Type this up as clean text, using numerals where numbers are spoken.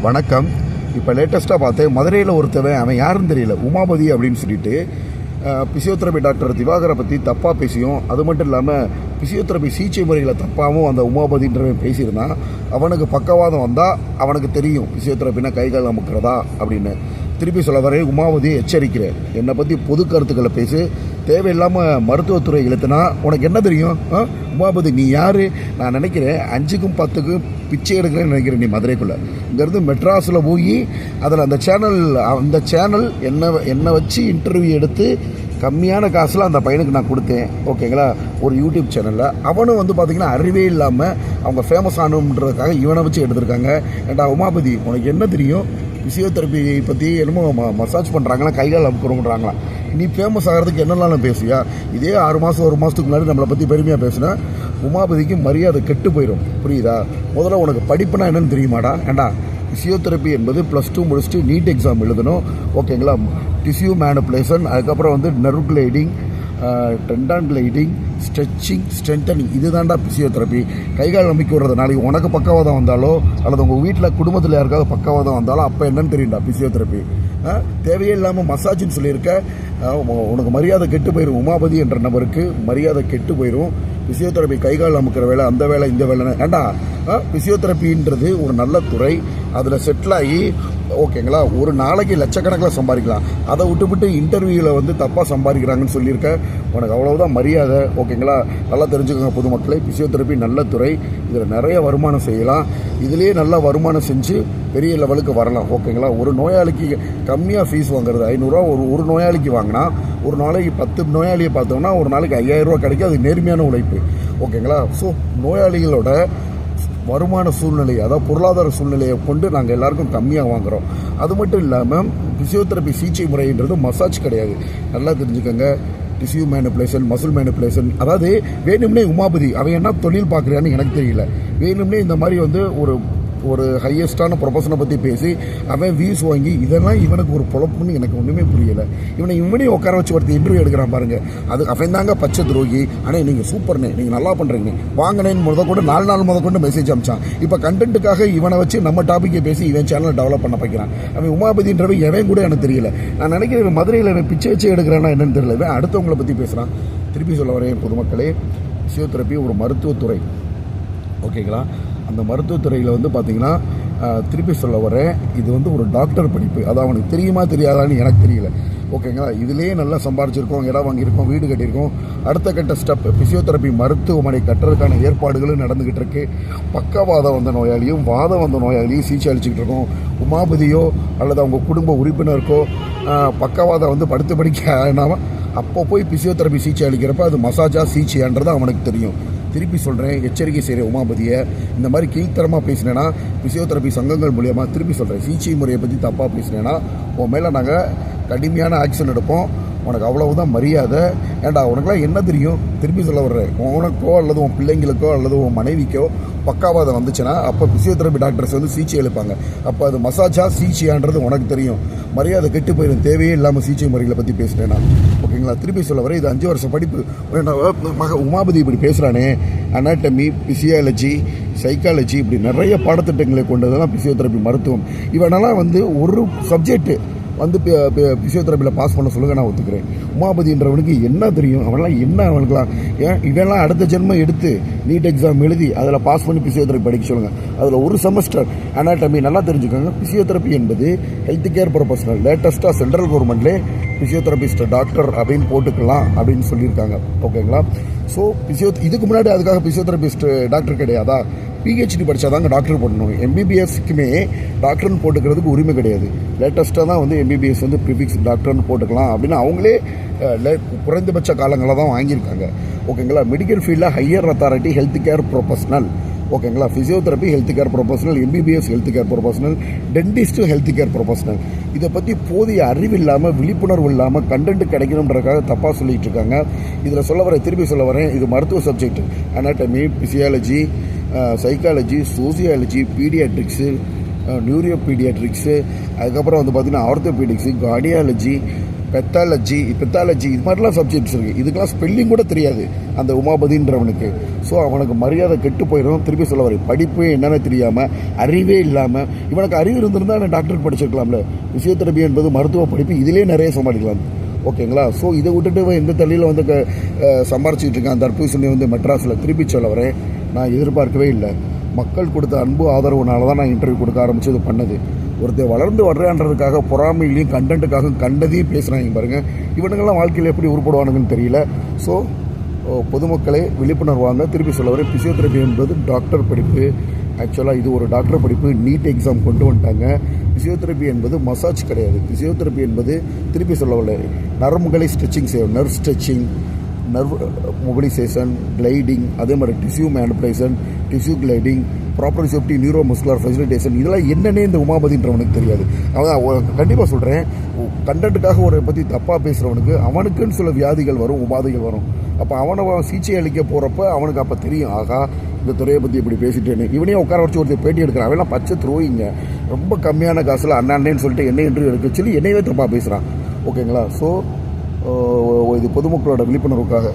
வணக்கம். இப்போ லேட்டஸ்ட்டாக பார்த்தேன், மதுரையில் ஒருத்தவன், அவன் யாருன்னு தெரியல, உமாபதி அப்படின்னு சொல்லிட்டு பிசியோதெரபி டாக்டர் திவாகரை பற்றி தப்பாக பேசியும், அது மட்டும் இல்லாமல் பிசியோதெரபி சிகிச்சை முறைகளை தப்பாகவும் அந்த உமாபதின்றவன் பேசியிருந்தான். அவனுக்கு பக்கவாதம் வந்தால் அவனுக்கு தெரியும் பிசியோதெரபினா கைகால் அமுக்கிறதா அப்படின்னு. திருப்பி சொல்ல வரை உமாபதி எச்சரிக்கிறேன், என்னை பற்றி பொது கருத்துக்களை பேசி தேவையில்லாமல் மருத்துவத்துறை இழுத்துனா உனக்கு என்ன தெரியும்? உமாபதி நீ யார்? நான் நினைக்கிறேன் 5க்கும் 10க்கும் பிச்சை எடுக்கிறேன்னு நினைக்கிறேன் நீ மதுரைக்குள்ளே. இங்கேருந்து மெட்ராஸில் போய் அதில் அந்த சேனல் என்னை வச்சு இன்டர்வியூ எடுத்து கம்மியான காசில் அந்த பையனுக்கு நான் கொடுத்தேன். ஓகேங்களா? ஒரு யூடியூப் சேனலில் அவனும் பார்த்திங்கன்னா அறிவே இல்லாமல் அவங்க ஃபேமஸ் ஆகணுன்றதுக்காக இவனை வச்சு எடுத்திருக்காங்க. ஏண்டா உமாபதி உனக்கு என்ன தெரியும்? பிசியோதெரப்பி பற்றி என்னமோ மசாஜ் பண்ணுறாங்களா, கைகால் அமுக்குறோங்கிறாங்களா. நீ ஃபேமஸ் ஆகிறதுக்கு என்னெல்லாம் பேசுவியா? இதே 6 மாதம் 1 மாதத்துக்கு முன்னாடி நம்மளை பற்றி பெருமையாக பேசுனா உமாபதிக்கு மரியாதை கெட்டு போயிடும். புரியுதா? முதல்ல உனக்கு படிப்புனா என்னன்னு தெரியுமாடா? ஏண்டா பிசியோதெரப்பி என்பது +2 முடிச்சுட்டு நீட் எக்ஸாம் எழுதணும். ஓகேங்களா? டிஷ்யூ மேனிப்புலேஷன், அதுக்கப்புறம் nerve gliding, டெண்டான் gliding, stretching, strengthening, இது தாண்டா பிசியோதெரப்பி. கைகால் நம்பிக்கை விடுறது. நாளைக்கு உனக்கு பக்கவாதம் வந்தாலோ அல்லது உங்கள் வீட்டில் குடும்பத்தில் யாருக்காவது பக்கவாதம் வந்தாலோ அப்போ என்னன்னு தெரியும்டா பிசியோதெரப்பி. தேவையே இல்லாமல் மசாஜின்னு சொல்லியிருக்க, உனக்கு மரியாதை கெட்டு போயிடும். உமாபதி என்ற நபருக்கு மரியாதை கெட்டு போயிடும். பிசியோதெரப்பி கைகால் அமுக்கிற வேலை, அந்த வேலை, இந்த வேலைன்னு ஏண்டா. பிசியோதெரப்பின்றது ஒரு நல்ல துறை. அதில் செட்டில் ஆகி ஓகேங்களா, ஒரு நாளைக்கு லட்சக்கணக்கில் சம்பாதிக்கலாம். அதை விட்டுவிட்டு இன்டர்வியூவில் தப்பாக சம்பாதிக்கிறாங்கன்னு சொல்லியிருக்க, உனக்கு அவ்வளவுதான் மரியாதை. ஓகேங்களா? நல்லா தெரிஞ்சுக்கோங்க பொதுமக்களை, பிசியோதெரப்பி நல்ல துறை. இதில் நிறைய வருமானம் செய்யலாம். இதுலேயே நல்லா வருமானம் செஞ்சு பெரிய லெவலுக்கு வரலாம். ஓகேங்களா? ஒரு நோயாளிக்கு கம்மியாக ஃபீஸ் வாங்குறது 500 ரூபா. ஒரு நோயாளிக்கு வாங்கினா ஒரு நாளைக்கு 10 நோயாளியை பார்த்தோம்னா ஒரு நாளைக்கு 5000 ரூபா கிடைக்கும். அது நேர்மையான உழைப்பு. ஓகேங்களா? ஸோ நோயாளிகளோட வருமான சூழ்நிலை, அதாவது பொருளாதார சூழ்நிலையை கொண்டு நாங்கள் எல்லாருக்கும் கம்மியாக வாங்குகிறோம். அது மட்டும் இல்லாமல் பிசியோதெரப்பி சிகிச்சை முறைன்றது மசாஜ் கிடையாது. நல்லா தெரிஞ்சுக்கோங்க. Tissue manipulation, muscle manipulation. அதாவது வேணும்னே உமாபதி அவன் என்ன தொழில் பார்க்குறான்னு எனக்கு தெரியல. வேணும்னே இந்த மாதிரி ஒரு ஹையஸ்டான ப்ரொஃபஷனை பற்றி பேசி அவன் வியூஸ் வாங்கி இதெல்லாம் இவனுக்கு ஒரு பொழப்புன்னு எனக்கு ஒன்றுமே புரியலை. இவனே உட்கார வச்சு ஒருத்தர் இன்டர்வியூ எடுக்கிறான் பாருங்க. அது அவன் தாங்க பச்சை துரோகி. ஆனால் நீங்கள் சூப்பர்னே, நீங்கள் நல்லா பண்ணுறீங்க வாங்கினேன்னு கூட 4 நாள் கொண்டு மெசேஜ் அமிச்சான். இப்போ கண்டென்ட்டுக்காக இவனை வச்சு நம்ம டாப்பிக்கை பேசி இவன் சேனலை டெவலப் பண்ண வைக்கிறான். அவன் உமாபதின்றவன் எவன் கூட எனக்கு தெரியல. நான் நினைக்கிறேன் மதுரையில் பிச்சை வச்சு எடுக்கிறானா என்னன்னு தெரியல. இவன் அடுத்தவங்களை பற்றி பேசுகிறான். திருப்பி சொல்ல வரேன் பொதுமக்களே, பிசியோதெரப்பி ஒரு மருத்துவத்துறை. ஓகேங்களா? அந்த மருத்துவத்துறையில் பார்த்தீங்கன்னா திருப்பி சொல்ல வரேன், இது ஒரு டாக்டர் படிப்பு. அது அவனுக்கு தெரியுமா தெரியாதான்னு எனக்கு தெரியல. ஓகேங்களா? இதுலேயே நல்லா சம்பாரிச்சிருக்கோம், இடம் வாங்கியிருக்கோம், வீடு கட்டியிருக்கோம். அடுத்த கட்ட ஸ்டெப் பிசியோதெரப்பி மருத்துவமனை கட்டுறதுக்கான ஏற்பாடுகளும் நடந்துக்கிட்டு இருக்கு. பக்கவாதம் வந்த நோயாளியும் வாதம் வந்த நோயாளியும் சிகிச்சை அளிச்சுக்கிட்டு இருக்கோம். உமாபதியோ அல்லது அவங்க குடும்ப உறுப்பினருக்கோ பக்கவாதம் படுத்து படிக்க ஆனாமல் அப்போ போய் பிசியோதெரப்பி சிகிச்சை அளிக்கிறப்ப அது மசாஜா சிகிச்சைன்றது அவனுக்கு தெரியும். திருப்பி சொல்கிறேன், எச்சரிக்கை செய்கிற உமாபதியை, இந்த மாதிரி கீழ்த்தரமாக பேசினேன்னா பிசியோதெரப்பி சங்கங்கள் மூலியமாக திருப்பி சொல்கிறேன், சிகிச்சை முறையை பற்றி தப்பாக பேசினேன்னா உன் மேலே நாங்கள் கடுமையான ஆக்ஷன் எடுப்போம். உனக்கு அவ்வளவுதான் மரியாதை. ஏண்டா உனக்குலாம் என்ன தெரியும்? திருப்பி சொல்ல வர்றேன், உனக்கோ அல்லது உன் பிள்ளைங்களுக்கோ அல்லது உன் மனைவிக்கோ பக்காவாதம் வந்துச்சுன்னா அப்போ பிசியோதெரப்பி டாக்டர்ஸ் சிகிச்சை அளிப்பாங்க. அப்போ அது மசாஜா சிகிச்சையான்றது உனக்கு தெரியும். மரியாதை கெட்டு போயிடும் தேவையே இல்லாமல் சிகிச்சை முறைகளை பற்றி பேசுகிறேன்னா. ஓகேங்களா? திருப்பி சொல்ல வர, இது 5 வருஷம் படிப்பு. உமாபதி இப்படி பேசுகிறானே, அனாட்டமி, பிசியாலஜி, சைக்காலஜி, இப்படி நிறைய பாடத்திட்டங்களை கொண்டதெல்லாம் பிசியோதெரப்பி மருத்துவம். இவனெல்லாம் ஒரு சப்ஜெக்ட்டு பிசியோதெரப்பியில் பாஸ் பண்ண சொல்லுங்க, நான் ஒத்துக்கிறேன். உமாபதின்றவனுக்கு என்ன தெரியும்? அவனெல்லாம் என்ன? அவனுக்குலாம் இவெல்லாம் அடுத்த ஜென்மம் எடுத்து நீட் எக்ஸாம் எழுதி அதில் பாஸ் பண்ணி பிசியோதெரப்பி படிக்க சொல்லுங்கள். அதில் ஒரு செமஸ்டர் அனாட்டமி. நல்லா தெரிஞ்சுக்கோங்க, பிசியோதெரப்பி என்பது ஹெல்த் கேர் ப்ரொஃபஷனல். லேட்டஸ்ட்டாக சென்ட்ரல் கவர்மெண்ட்லேயே பிசியோதெரபிஸ்ட் டாக்டர் அப்படின்னு போட்டுக்கலாம் அப்படின்னு சொல்லியிருக்காங்க. ஓகேங்களா? ஸோ இதுக்கு முன்னாடி அதுக்காக பிசியோதெரபிஸ்ட் டாக்டர் கிடையாதா? பிஹெச்டி படித்தாதாங்க டாக்டர் போடணும். எம்பிபிஎஸ்க்குமே டாக்டர்னு போட்டுக்கிறதுக்கு உரிமை கிடையாது. லேட்டஸ்ட்டாக தான் எம்பிபிஎஸ் ப்ரிஃபிக்ஸ் டாக்டர்னு போட்டுக்கலாம் அப்படின்னு அவங்களே குறைந்தபட்ச காலங்களில் தான் வாங்கியிருக்காங்க. ஓகேங்களா? மெடிக்கல் ஃபீல்டில் higher authority health care professional. ஓகேங்களா? Physiotherapy health care professional, MBBS health care professional, dentist health care professional. இதை பற்றி போதிய அறிவு இல்லாமல், விழிப்புணர்வு இல்லாமல், கண்டென்ட் கிடைக்கணுன்றதுக்காக தப்பாக சொல்லிகிட்டு இருக்காங்க. இதில் திருப்பி சொல்ல வரேன், இது மருத்துவ subject. Anatomy, physiology, psychology, sociology, paediatrics, neuro paediatrics, அதுக்கப்புறம் பார்த்தீங்கன்னா ஆர்த்தோபீடிக்ஸு, கார்டியாலஜி, பெத்தாலஜி இது மாதிரிலாம் சப்ஜெக்ட்ஸ் இருக்குது. இதுக்கெல்லாம் ஸ்பெல்லிங் கூட தெரியாது அந்த உமாபதின்றவனுக்கு. ஸோ அவனுக்கு மரியாதை கெட்டு போயிடும். திருப்பி சொல்ல வரேன், படிப்பு என்னென்னு தெரியாமல், அறிவே இல்லாமல். இவனுக்கு அறிவு இருந்திருந்தால் நான் டாக்டருக்கு படிச்சிருக்கலாம்ல. ஃபிசியோதெரபி என்பது மருத்துவ படிப்பு, இதிலே நிறைய சமாளிக்கலாம். ஓகேங்களா? ஸோ இதை விட்டுட்டு இந்த தள்ளியில் சம்பாரிச்சிட்டு இருக்கேன் தர்பூசணி மெட்ராஸில். திருப்பி சொல்ல வரேன், நான் எதிர்பார்க்கவே இல்லை. மக்கள் கொடுத்த அன்பு ஆதரவுனால தான் நான் இன்டர்வியூ கொடுக்க ஆரம்பித்து இது பண்ணது. ஒருத்தர் வளர்ந்து வர்றான்றதுக்காக பொறாமையிலையும் கண்டென்ட்டுக்காக கண்டதையும் பேசுகிறாங்க பாருங்கள். இவனுங்கெல்லாம் வாழ்க்கையில் எப்படி உருப்படுவானுங்கன்னு தெரியல. ஸோ பொதுமக்களே விழிப்புணர்வு வாங்க. திருப்பி சொல்ல வரேன், ஃபிசியோதெரபி என்பது டாக்டர் படிப்பு. ஆக்சுவலாக இது ஒரு டாக்டர் படிப்பு. நீட் எக்ஸாம் கொண்டு வந்துட்டாங்க. ஃபிசியோதெரபி என்பது மசாஜ் கிடையாது. ஃபிசியோதெரபி என்பது திருப்பி சொல்ல வரல, நரம்புகளை ஸ்ட்ரெச்சிங் செய்யும். Nerve stretching, nerve mobilisation, gliding, அதே மாதிரி tissue manipulation, tissue gliding, proper safety, neuro muscular facilitation, இதெல்லாம் என்னன்னே இந்த உமாபதின்றவனுக்கு தெரியாது. அவன் கண்டிப்பாக சொல்கிறேன், கண்டென்ட்டுக்காக ஒரு பற்றி தப்பாக பேசுகிறவனுக்கு அவனுக்குன்னு சில வியாதிகள் வரும், உபாதைகள் வரும். அப்போ அவனை சிகிச்சை அளிக்க போகிறப்ப அவனுக்கு அப்போ தெரியும், ஆகா இந்த துறையை பற்றி இப்படி பேசிட்டேன்னு. இவனே உட்கார வச்சு ஒருத்தர் பேட்டி எடுக்கிறான். அவெல்லாம் பச்சை த்ரோயிங்க, ரொம்ப கம்மியான காசில் அண்ணாண்டேன்னு சொல்லிட்டு என்ன இன்டர்வியூ எடுக்க சொல்லி என்னையவே தப்பாக பேசுகிறான். ஓகேங்களா? ஸோ இது பொதுமக்களோட விழிப்புணர்வுக்காக.